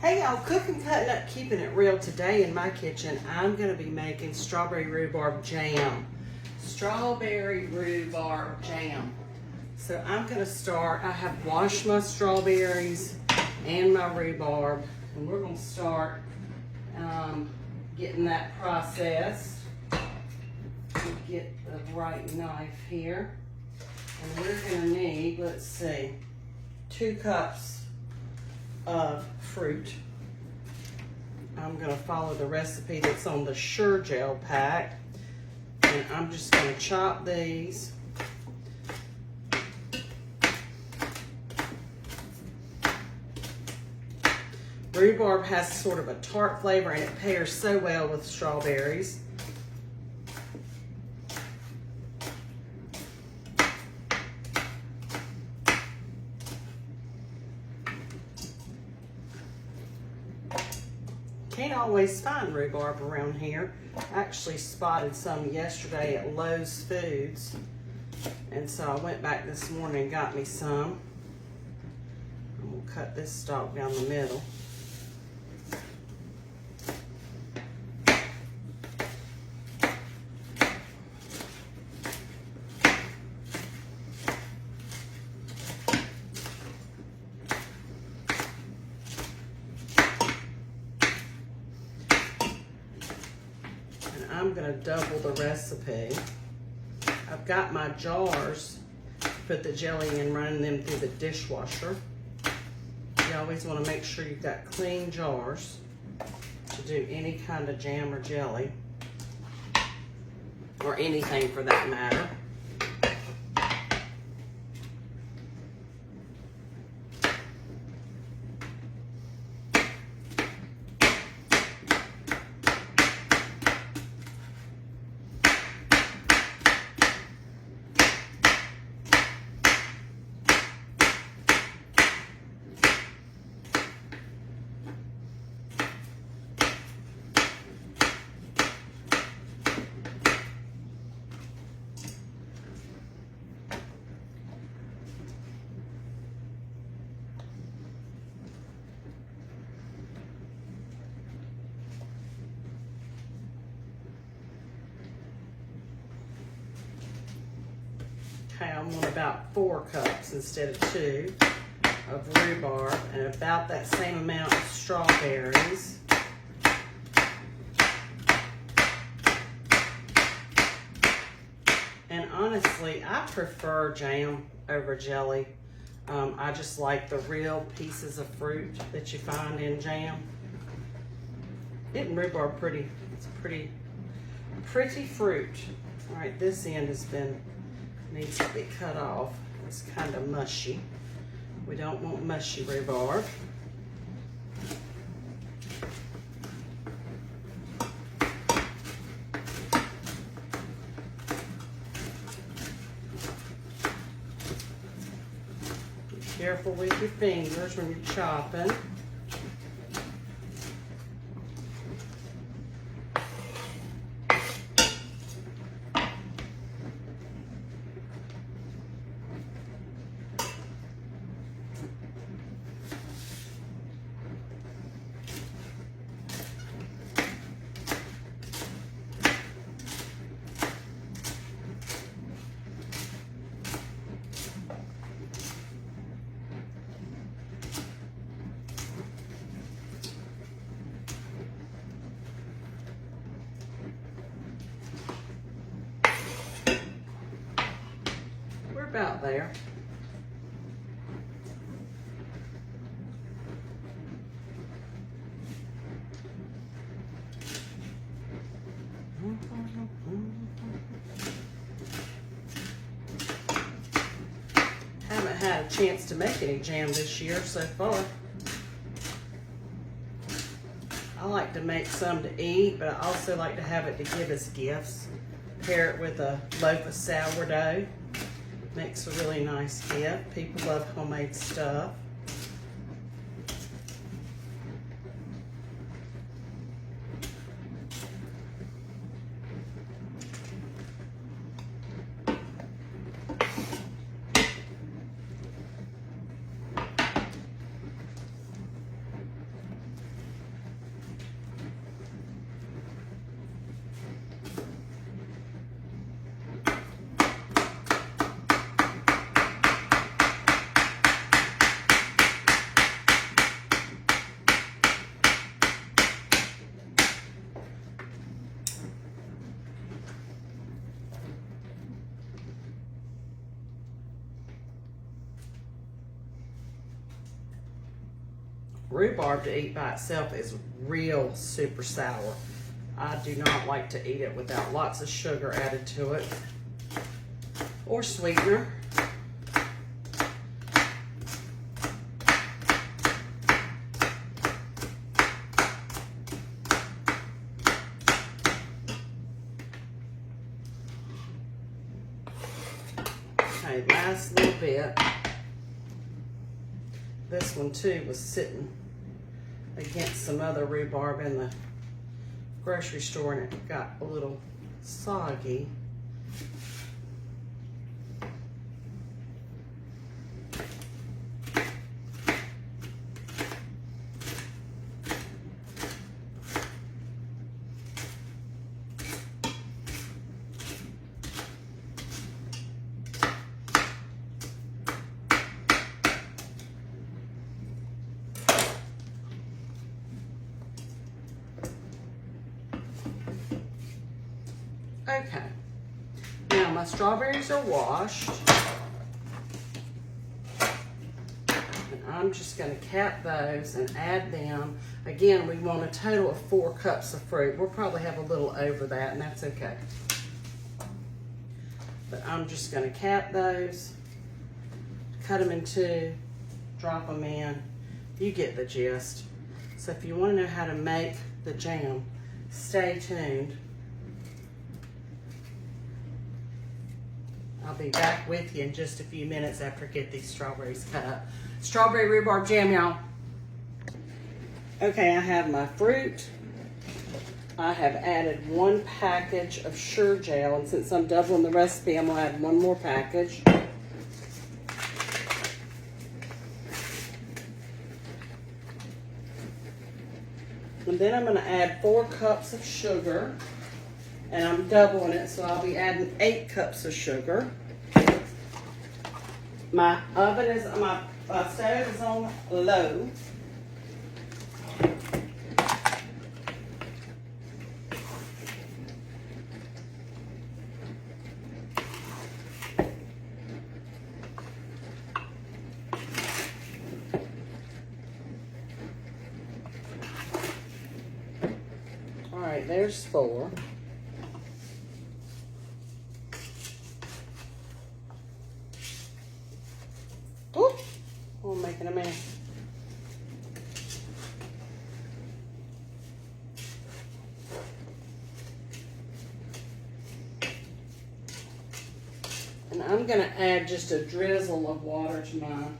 Hey y'all, cooking, cutting up, keeping it real. Today in my kitchen, I'm gonna be making strawberry rhubarb jam. Strawberry rhubarb jam. So I'm gonna start, I have washed my strawberries and my rhubarb, and we're gonna start getting that processed. Get the right knife here. And we're gonna need, let's see, 2 cups of fruit. I'm gonna follow the recipe that's on the Sure Gel pack, and I'm just gonna chop these. Rhubarb has sort of a tart flavor and it pairs so well with strawberries. Can't always find rhubarb around here. I actually spotted some yesterday at Lowe's Foods, and so I went back this morning and got me some. And we'll cut this stalk down the middle. I'm gonna double the recipe. I've got my jars, put the jelly in, running them through the dishwasher. You always wanna make sure you've got clean jars to do any kind of jam or jelly, or anything for that matter. I want about 4 cups instead of 2 of rhubarb, and about that same amount of strawberries. And honestly, I prefer jam over jelly. I just like the real pieces of fruit that you find in jam. Getting rhubarb it's pretty fruit. All right, this end needs to be cut off. It's kind of mushy. We don't want mushy rhubarb. Be careful with your fingers when you're chopping. About there. Haven't had a chance to make any jam this year so far. I like to make some to eat, but I also like to have it to give as gifts. Pair it with a loaf of sourdough. Makes a really nice gift. People love homemade stuff. rhubarb to eat by itself is real super sour. I do not like to eat it without lots of sugar added to it or sweetener. Okay, last little bit. This one too was sitting against some other rhubarb in the grocery store and it got a little soggy. Okay, now my strawberries are washed, and I'm just going to cap those and add them. Again, we want a total of 4 cups of fruit. We'll probably have a little over that, and that's okay. But I'm just going to cap those, cut them in 2, drop them in. You get the gist. So if you want to know how to make the jam, stay tuned. I'll be back with you in just a few minutes after I get these strawberries cut up. Strawberry rhubarb jam, y'all. Okay, I have my fruit. I have added 1 package of Sure Gel, and since I'm doubling the recipe, I'm gonna add 1 more package. And then I'm gonna add 4 cups of sugar. And I'm doubling it, so I'll be adding 8 cups of sugar. My stove is on low. All right, there's 4. I'm making a mess. And I'm going to add just a drizzle of water to mine.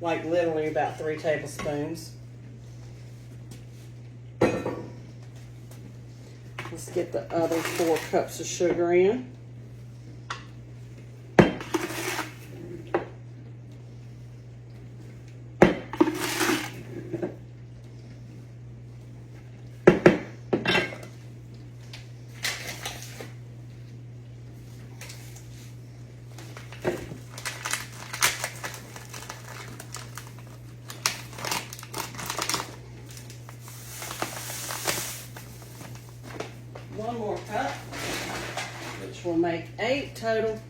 Like literally about 3 tablespoons. Let's get the other 4 cups of sugar in. One more cup, which will make 8 total.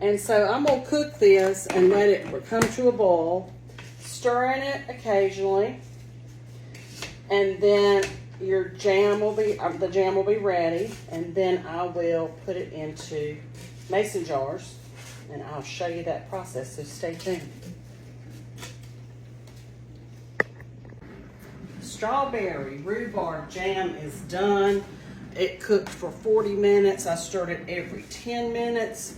And so I'm going to cook this and let it come to a boil, stirring it occasionally, and then your jam will be the jam will be ready, and then I will put it into mason jars, and I'll show you that process, so stay tuned. Strawberry rhubarb jam is done. It cooked for 40 minutes. I stirred it every 10 minutes.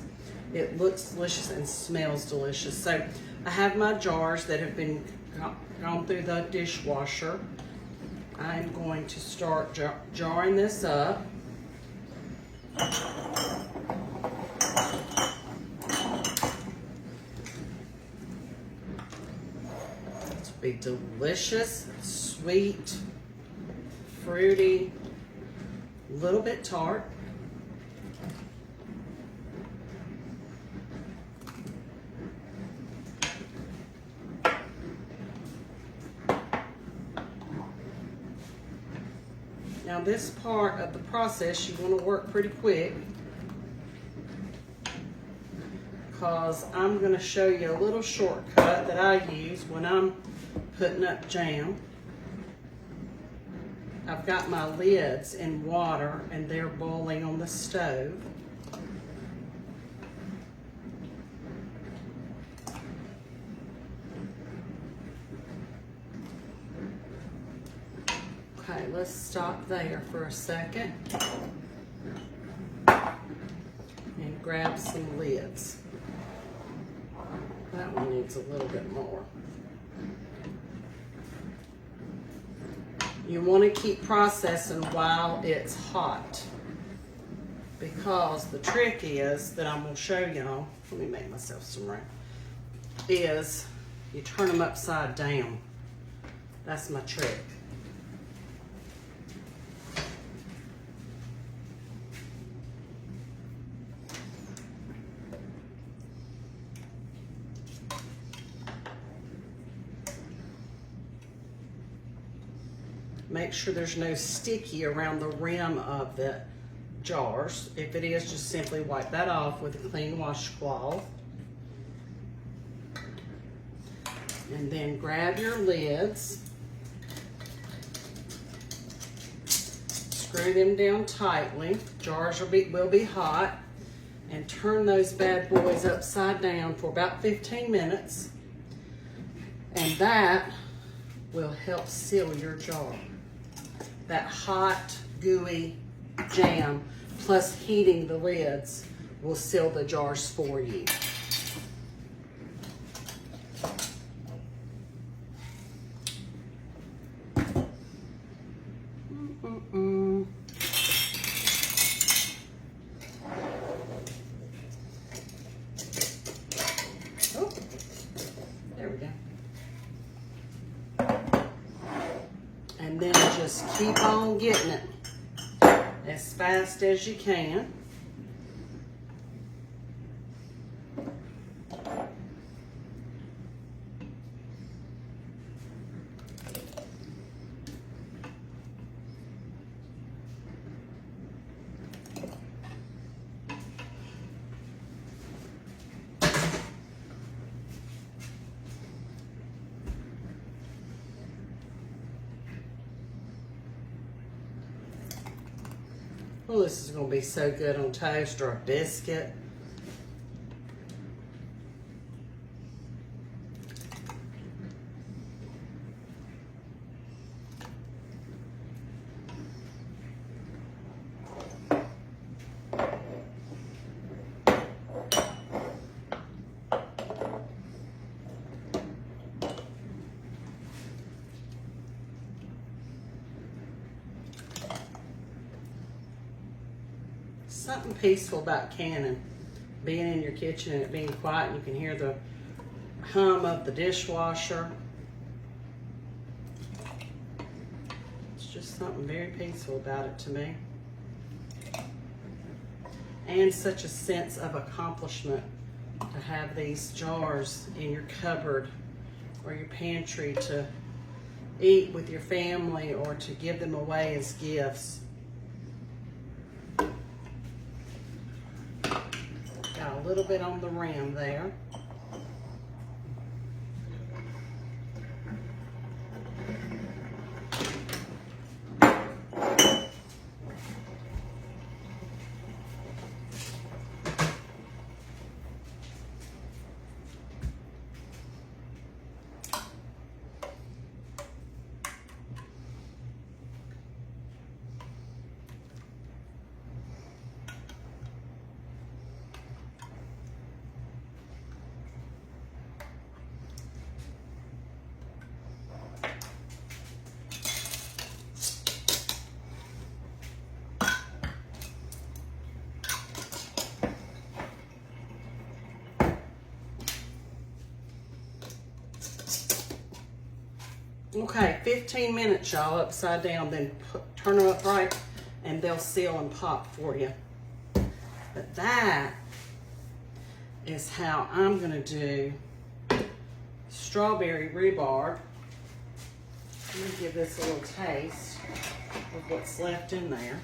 It looks delicious and smells delicious. So I have my jars that have been gone through the dishwasher. I'm going to start jarring this up. It's be delicious, sweet, fruity, a little bit tart. Now this part of the process, you want to work pretty quick because I'm going to show you a little shortcut that I use when I'm putting up jam. I've got my lids in water and they're boiling on the stove. Okay, let's stop there for a second and grab some lids. That one needs a little bit more. You want to keep processing while it's hot, because the trick is that I'm going to show y'all, let me make myself some room, is you turn them upside down. That's my trick. Make sure there's no sticky around the rim of the jars. If it is, just simply wipe that off with a clean washcloth. And then grab your lids, screw them down tightly. Jars will be hot, and turn those bad boys upside down for about 15 minutes. And that will help seal your jar. That hot, gooey jam plus heating the lids will seal the jars for you. Oh, there we go. And then just keep on getting it as fast as you can. Oh, this is going to be so good on toast or a biscuit. Something peaceful about canning. Being in your kitchen and it being quiet, and you can hear the hum of the dishwasher. It's just something very peaceful about it to me. And such a sense of accomplishment to have these jars in your cupboard or your pantry to eat with your family or to give them away as gifts. Got a little bit on the rim there. Okay, 15 minutes, y'all, upside down, then turn them upright and they'll seal and pop for you. But that is how I'm gonna do strawberry rhubarb. Let me give this a little taste of what's left in there.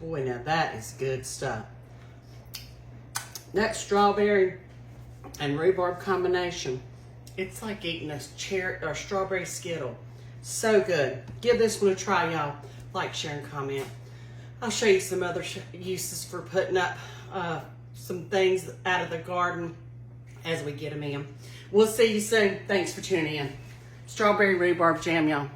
Boy, now that is good stuff. That strawberry and rhubarb combination, it's like eating a cherry or strawberry Skittle. So good. Give this one a try, y'all. Like, share, and comment. I'll show you some other uses for putting up some things out of the garden as we get them in. We'll see you soon. Thanks for tuning in. Strawberry rhubarb jam, y'all.